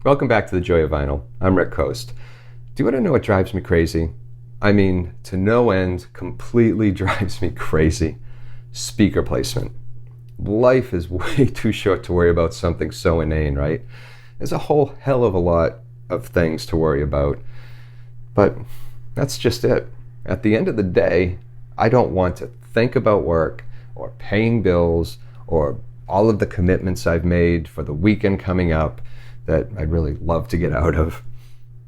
Welcome back to The Joy of Vinyl. I'm Rick Coste. Do you want to know what drives me crazy? I mean, to no end, completely drives me crazy. Speaker placement. Life is way too short to worry about something so inane, right? There's a whole hell of a lot of things to worry about. But that's just it. At the end of the day, I don't want to think about work or paying bills or all of the commitments I've made for the weekend coming up that I'd really love to get out of.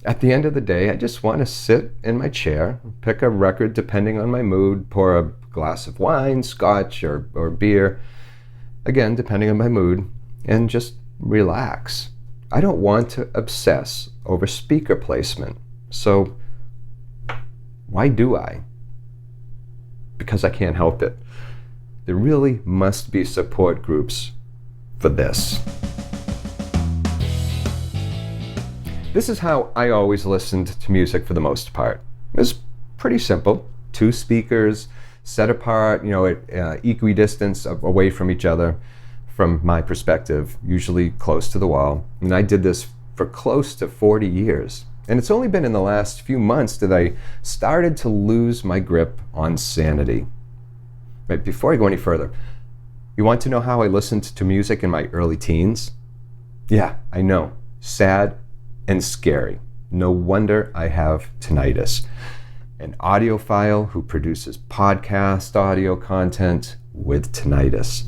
At the end of the day, I just want to sit in my chair, pick a record depending on my mood, pour a glass of wine, scotch, or beer, again, depending on my mood, and just relax. I don't want to obsess over speaker placement. So why do I? Because I can't help it. There really must be support groups for this. This is how I always listened to music for the most part. It was pretty simple. 2 speakers, set apart, at equidistance away from each other, from my perspective, usually close to the wall. And I did this for close to 40 years. And it's only been in the last few months that I started to lose my grip on sanity. Right, before I go any further, you want to know how I listened to music in my early teens? Yeah, I know. Sad and scary. No wonder I have tinnitus. An audiophile who produces podcast audio content with tinnitus.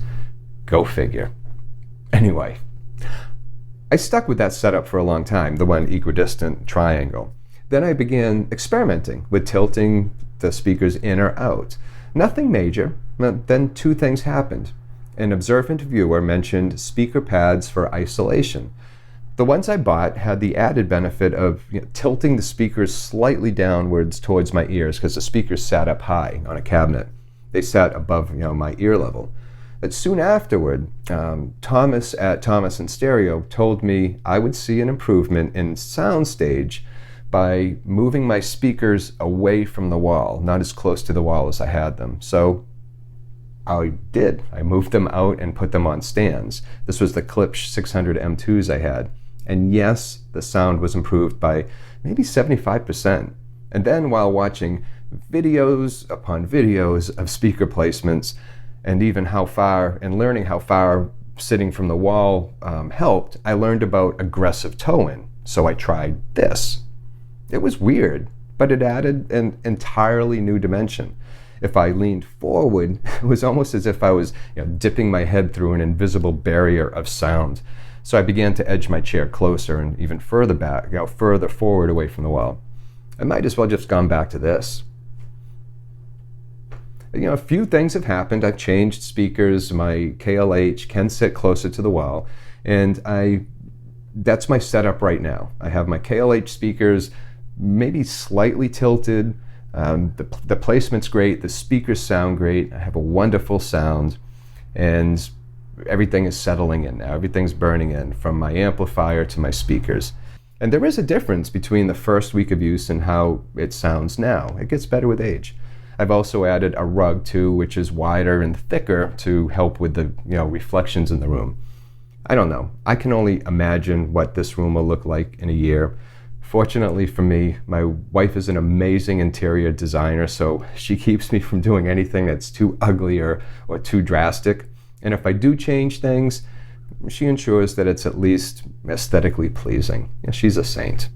Go figure. Anyway, I stuck with that setup for a long time, the one equidistant triangle. Then I began experimenting with tilting the speakers in or out. Nothing major, but then 2 things happened. An observant viewer mentioned speaker pads for isolation. The ones I bought had the added benefit of tilting the speakers slightly downwards towards my ears because the speakers sat up high on a cabinet. They sat above my ear level. But soon afterward, Thomas at Thomas & Stereo told me I would see an improvement in soundstage by moving my speakers away from the wall, not as close to the wall as I had them. So I did. I moved them out and put them on stands. This was the Klipsch 600 M2s I had. And yes, the sound was improved by maybe 75%. And then while watching videos upon videos of speaker placements and even learning how far sitting from the wall helped, I learned about aggressive toe-in. So I tried this. It was weird, but it added an entirely new dimension. If I leaned forward, it was almost as if I was dipping my head through an invisible barrier of sound. So I began to edge my chair closer and even further back, further forward away from the wall. I might as well just gone back to this. A few things have happened. I've changed speakers. My KLH can sit closer to the wall, and that's my setup right now. I have my KLH speakers maybe slightly tilted. The placement's great. The speakers sound great. I have a wonderful sound, and everything is settling in now. Everything's burning in from my amplifier to my speakers. And there is a difference between the first week of use and how it sounds now. It gets better with age. I've also added a rug too, which is wider and thicker to help with the reflections in the room. I don't know. I can only imagine what this room will look like in a year. Fortunately for me, my wife is an amazing interior designer, so she keeps me from doing anything that's too ugly or too drastic. And if I do change things, she ensures that it's at least aesthetically pleasing. She's a saint.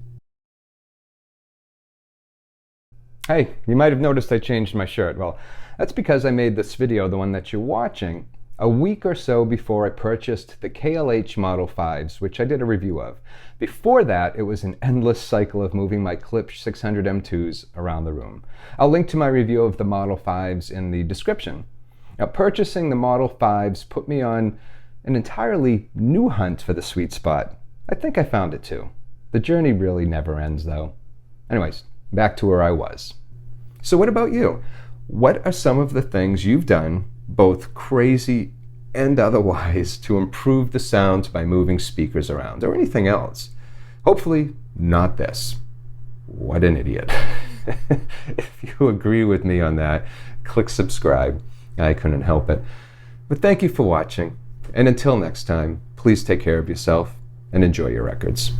Hey, you might have noticed I changed my shirt. Well, that's because I made this video, the one that you're watching, a week or so before I purchased the KLH Model 5s, which I did a review of. Before that, it was an endless cycle of moving my Klipsch 600 M2s around the room. I'll link to my review of the Model 5s in the description. Now, purchasing the Model 5s put me on an entirely new hunt for the sweet spot. I think I found it too. The journey really never ends though. Anyways, back to where I was. So what about you? What are some of the things you've done, both crazy and otherwise, to improve the sound by moving speakers around, or anything else? Hopefully not this. What an idiot. If you agree with me on that, click subscribe. I couldn't help it. But thank you for watching. And until next time, please take care of yourself and enjoy your records.